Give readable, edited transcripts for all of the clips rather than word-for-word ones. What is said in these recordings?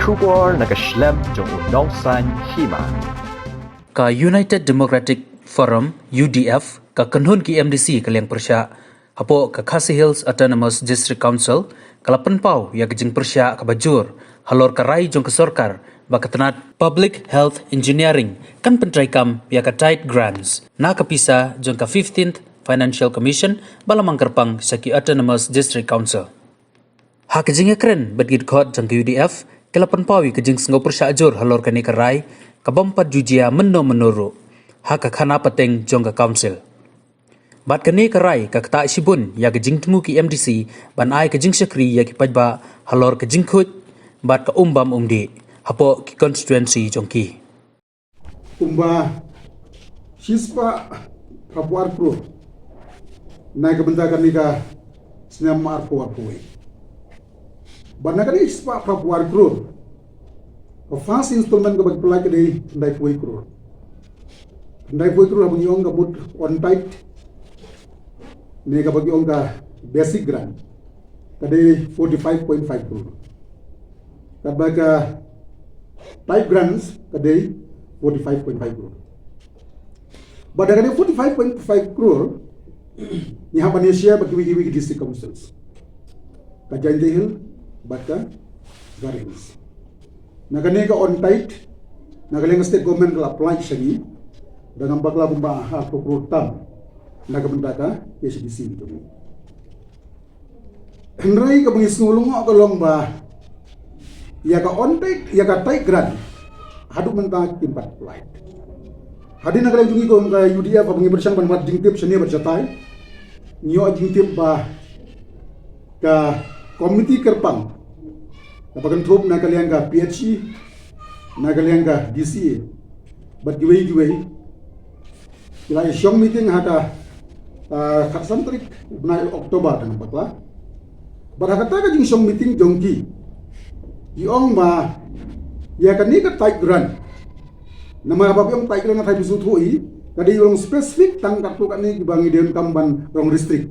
Kubor nakaslab jong unongsan hima. Ka United Democratic Forum UDF ka kanhun ki MDC kaliang persya hapo ka Khasi Hills Autonomous District Council kalapan pau ya kajing persya ka bajur halor karai jong kesorkar bakatanat Public Health Engineering kan pentraikam ya ka tight grants na kapisa jong ka 15th Financial Commission balamang kerpang sa ki Autonomous District Council. Ha kajing ekren badgid khot jong ka UDF kalapan pau ya kajing sengo persya ajur halor kani karai kabampat jujia menuru ha ka khana pateng jong ka council. Bat kani karai ka kata sibun ya ka jing temu ki MDC ban ai ka jing sakri ya ki pajba halor ka jing khut bat ka umbam umdi hapo ki constituency jong ki. Umba sispa Papuar Pro naik ke bentakan nika senam arpo arpoi. Banakan sispa Papuar Pro first installment ka bagpulay ka day ndai puy crore. Ndai puy crore abang yung kabut on tight ni kapag yung ka basic grant kada 45.5 crore. Kapag type grants kada 45.5 crore. But kada 45.5 crore ni haban share bagi district councils. Kajan Hill baka Garins. Nagani ka on tight nagaling state government ka apply siya ni dengan bakla bumba ha program nagabenda ka SBC itu. Henry ka bangisnulong ka long ba ya ka on tight ya ka tight grant hadu menta timpat flight. Hadi nagaling jungi ko ka UDF abangi bersang ban mat jingtip seni bercatai nyo jingtip ba ka komiti kerpang dapat troop nagaliang ka PHC nagaliang ka DCA but giway kila isyong meeting hata karsantrik na Oktober dengan bakla barakata ka jing syong meeting jongki iong ba ya kan ni ka tight grant nama apa yung tight grant na tayo bisutui kadi yung specific tang kartu kan ni gibangi dem kamban rong district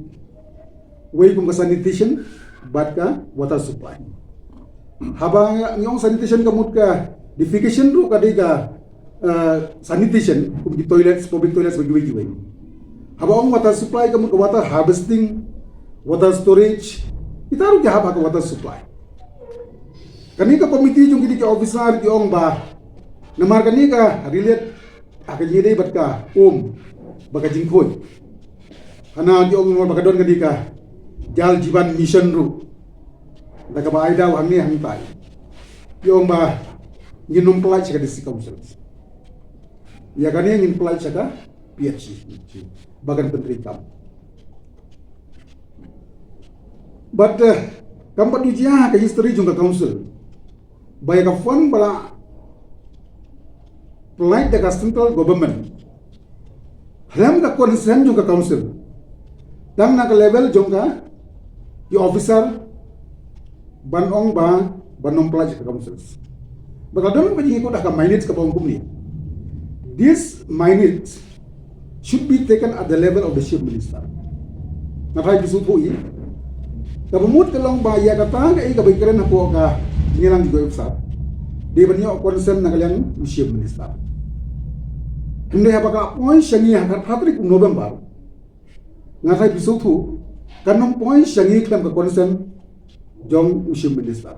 way kung ka sanitation bat ka water supply habang yung sanitation kamut ka defecation ru kadi ka sanitation kung di toilets public toilets bagi habang water supply kamut ka water harvesting water storage kita ru ka haba ka water supply kani ka committee yung gidi ka officer di ong ba namar kani ka relate akan yede bat ka baka jingkoy hana di ong baka don kadi ka jal jiban mission ru daga ba ay daw hangni hangtay yung ba nginum pelaj ka district council ya kani ngin pelaj ka PHC bagan penteri kam but kampat ujian ka history jung ka council bay ka fund bala pelaj daga central government halam ka concern jung ka council dang na ka level jung ka yung officer banong ba banong pelaj ka councils bakal dalam pagi ko dah ka minutes ka bawang kumni this minutes should be taken at the level of the chief minister na kay bisutui kabumut ka lang ba ya kata ka bagiran na po ka nilang go sa di ba niyo concern na kalang chief minister hindi ha baka point siya niya hatrik November nga kay bisutu kanong point siya niya ka concern jong chief minister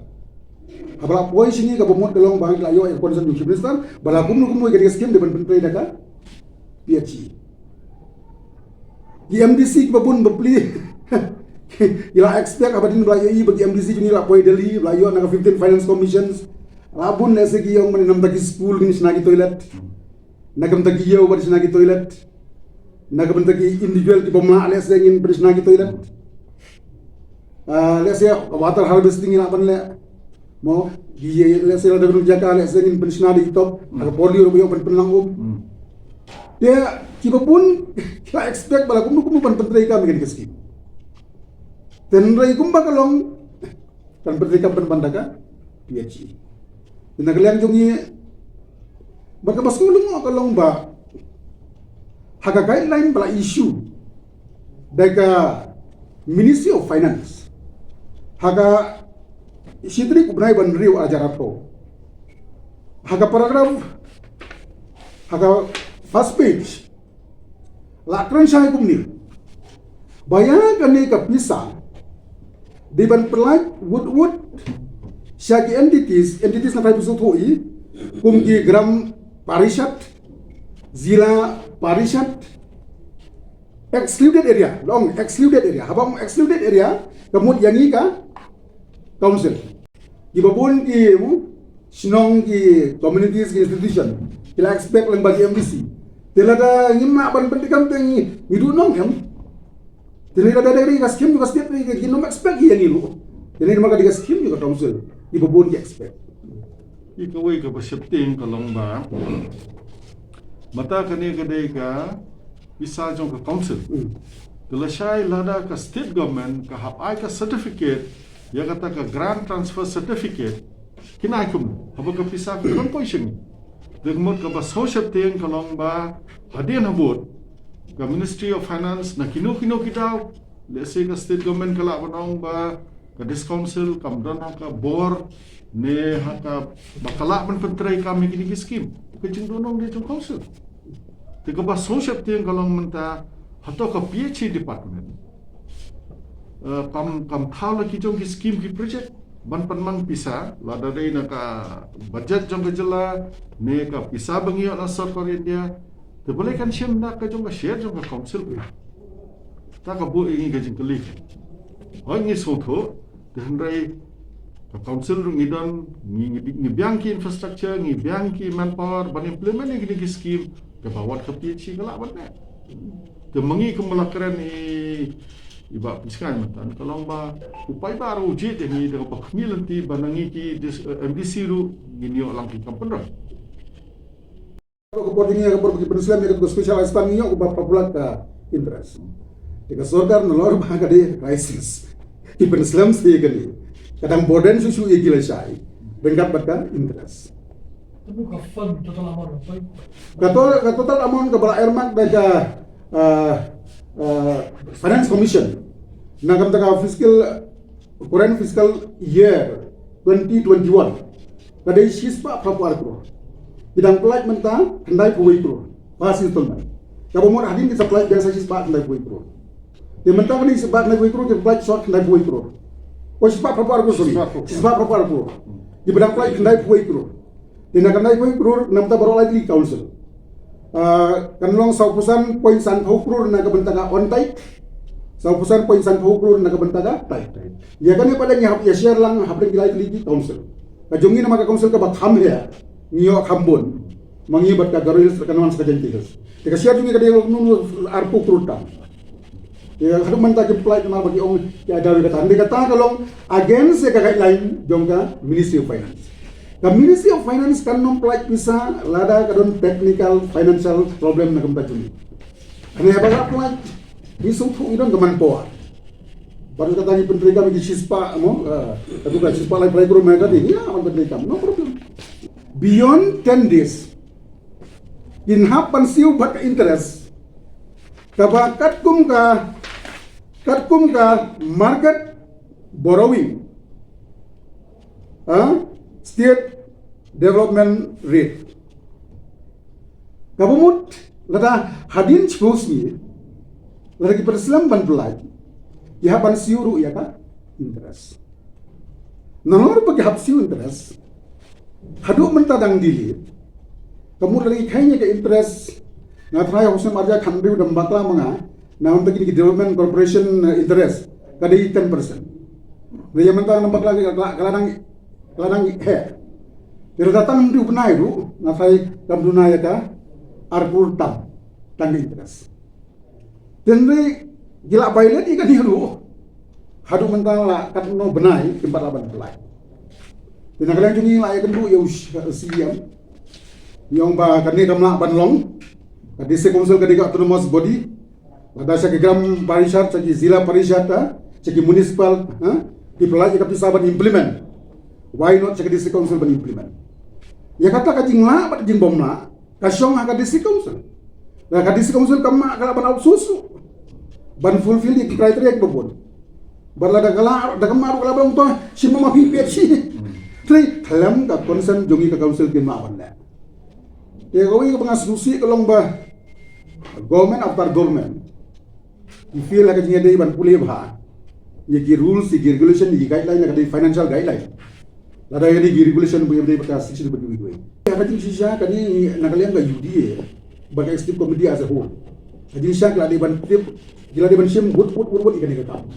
habala poy singi ka bumot kalong bang layo ay concern jong chief minister bala kumno ka skim depan penteri daka PHC di MDC ka bun bepli ila expect abadin belayo i bagi MDC jung ila poy Delhi belayo na 15 finance commissions labun na segi yung maninam tagi school ni sinagi toilet nagam tagi yaw ba sinagi toilet nagam tagi individual di pamana alias ngin ba sinagi toilet let's say water harvesting ina pan le mo let's say ada guru jaka let's say in pensiona di top ada polio yo penlang dia kiba pun kita expect bala kum pan penteri ka megen keski tenrai kum bakalong pan penteri ka pan bandaka PHC nagaliang jungi baka baskulung mo kalong ba haga guideline bala issue daga Ministry of Finance haga Sidri kubnai ban riu ajarato Haka paragraf, haka first page. Lakran syai kumni. Bayangkan ni kepisah. Di ban pelaj wood syaki entities na tayo pusot hui. Kumki gram parishat, zila parishat, excluded area, long excluded area. Habang excluded area, kemudian yang ka council. Ibabun ki sinong ki communities ki institution. Kila expect lang bagi MDC. Tila da ngima ban pentikam tengi midu nong yang. Tila da dari ka scheme ka state ni ginom expect yang ilu. Tila maka di scheme juga council. Ibabun ki expect. Ikawai ka pasyapting kalong ba mata kani kadai ka bisa jong ka council telasai lada ka state government ka hapai ka certificate ya kata ka grant transfer certificate kinai kum haba ka bisa ka composition degmot ka ba pasyapting kalong ba hadian habut ka Ministry of Finance na kino kita let's say ka state government kala banong ba ka dis council kamdan ka board ne haka bakala man pentrai kami kini skim kecing donong dia trong council tiga ba social tiang kalau menta hato ka PhD department kam thau la ki trong skim ki project ban panmang pisa la dadai na ka budget jong jela ne ka pisa bangio na server India te boleh kan sim na ka jong share jong council ta ka bu ingi gajing kali ngi sotho hendrai council ngidon ngibiangki infrastructure ngibiangki manpower ban implement ni gini scheme ke bawat ke PhD kala banne te mengi kemelakaran iba piskan matan kalau ba upai baru uji ni de ba khmilanti banangi ki MDC ru gini lang ki kampendra ko portingi ko bagi pensilan ni ko specialized tan niyo ko ba popular ka interest tika sorkar no lor ba ka de crisis ki pensilan si gani kadang boden susu ye gila syai mendapatkan interest. Tapi ka fund total amount Total amount ke bala Airmark daga Finance Commission nagam daga current fiscal year 2021 kadai sispa papar kro bidang pelaj menta hendai puai kro pasil tolmai kabo mor hadin ki supply biasa sispa hendai puai kro ye menta kani sispa hendai puai kro ke pelaj short hendai puai kro o sispa papar kro sorry sispa papar kro di bidang pelaj hendai puai kro dina kanai puai kro namta barolai di council kanlong saupusan poin san hukrur na kabentaga on tight saupusan poin san hukrur na kabentaga tight ya kan pada nyahap ya share lang hapren kilai ligi council kajongi na maka council ka bakham ya ngiyo khambon mangibat ka garoil kanawan sa kajantigas tika share jungi kadai nunu arpu kruta ya hadu manta ke flight na bagi ong ya dawi kata ande kata kalong against ya guideline jongka Ministry of Finance. The Ministry of Finance kan non-plat bisa lada kadon technical financial problem na kampa juni. Ano ya baga plat bisung tu idon teman poa. Baru kata ni penteri kami di sispa mo, tapi kalau sispa lain play group mereka ni, ya aman penteri kami, no problem. Beyond 10 days, in hapan siu bat interest, kabakat kum ka market borrowing, state development rate. Kabumut lada hadin chpos ni lada ki perslam ban pelaj ya ban siuru ya ka interest nalor bagi hap siu interest hadu mentadang dili kamu lagi kayaknya ke interest na try hosem arja khandri udam bakla manga na untuk ini development corporation interest kadai 10%. Dia mentang nampak lagi keladang he Pero datang di upnai ru, nafai kam dunaya ka arpur tam tanggi interest. Tenri gila bailet ikan hiru. Hadu mentang la kat no benai tempat laban pelai. Dan kalian jungi la ikan du ya siam. Yang ba kan ni kamla banlong. Kadi se konsel kadi ka autonomous body. Ada sa gram parishad sa zila parishad ta, sa municipal, di pelai ka bisa ban implement. Why not sa district council ban implement? Ya kata kajing la bat jing bom la kasyong aga district council la ka district council kama kala ban susu ban fulfill di criteria ke bobon barla da kala da kama kala ban to si mama PhD Tri thalam ka concern jongi ka council ke ma ban la. Ya gawi ka pangasusi ka long ba government after government. You feel like a day ban pulih bah. Ye rules, ye regulation, ye guideline, like financial guideline. Lada ye regulation boleh beri bekas sisi bagi duit. Ya kajing sisa kani nakalian ka UDA bagi executive committee as a whole. Kajing sisa kalau di ban trip, gila di ban sim buat ikan ikan.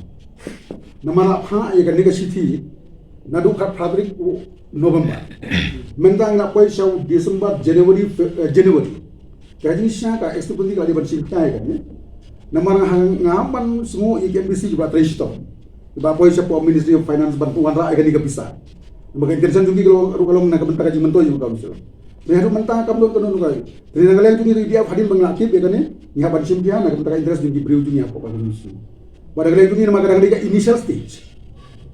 Nama apa ye kani ka city nadu kat Februari November. Mentang nak koi show December January. Kajing sisa ka executive committee kalau di ban sim kaya kan. Nama ngaman semua EMBC juga teristop. Bapak siapa Ministry of Finance bantuan rakyat ini kepisah. Maka interesan juga kalau nak bentar kaji mentoi juga kamu. Saya harus mentah kamu tu nunggu kali. Jadi nak kalian juga dia hadin menglakip ya kan ni. Ni apa sim dia nak bentar interest juga beri ujungnya apa kalau mesti. Pada kalian juga nama kadang kadang initial stage.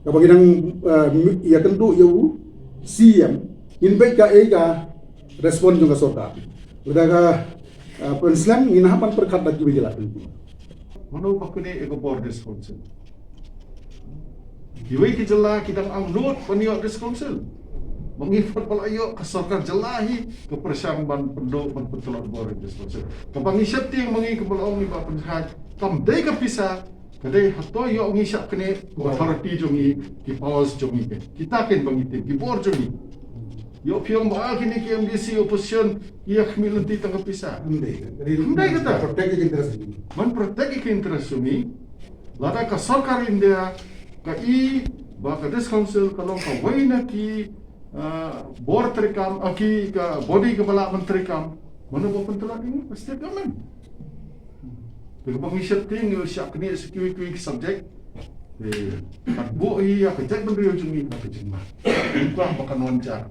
Kalau kita ya tentu ya CM invite ka ega respon juga sorta. Ledaga Islam inahapan perkat lagi berjalan. Mana pakune ego board this council. Iway ki jela kita angnut paniok this council. Mengifat palayo kasarkan jelahi ke persyamban penduk ban petulak board this council. Kapangisap ting mangi ke balaong ni ba penjahat. Kam dai ka pisa kadai hato yo ngisap kene authority jongi ki powers jongi ke. Kita ken bangitin ki board jongi. Yo piang ba kini ki MDC opposition ia kemilenti tangga pisa. Hindi kata protect interest. Man protect interest jongi. Lada ka sarkar India ka baka this council kalong ka way na ki board terikam aki ka body kepala menteri kam mana ba pentelak ini state government bang isap ting siap kini security subject kat bo iya ka jak bendri ujung ni ka jingma bukan makan wancar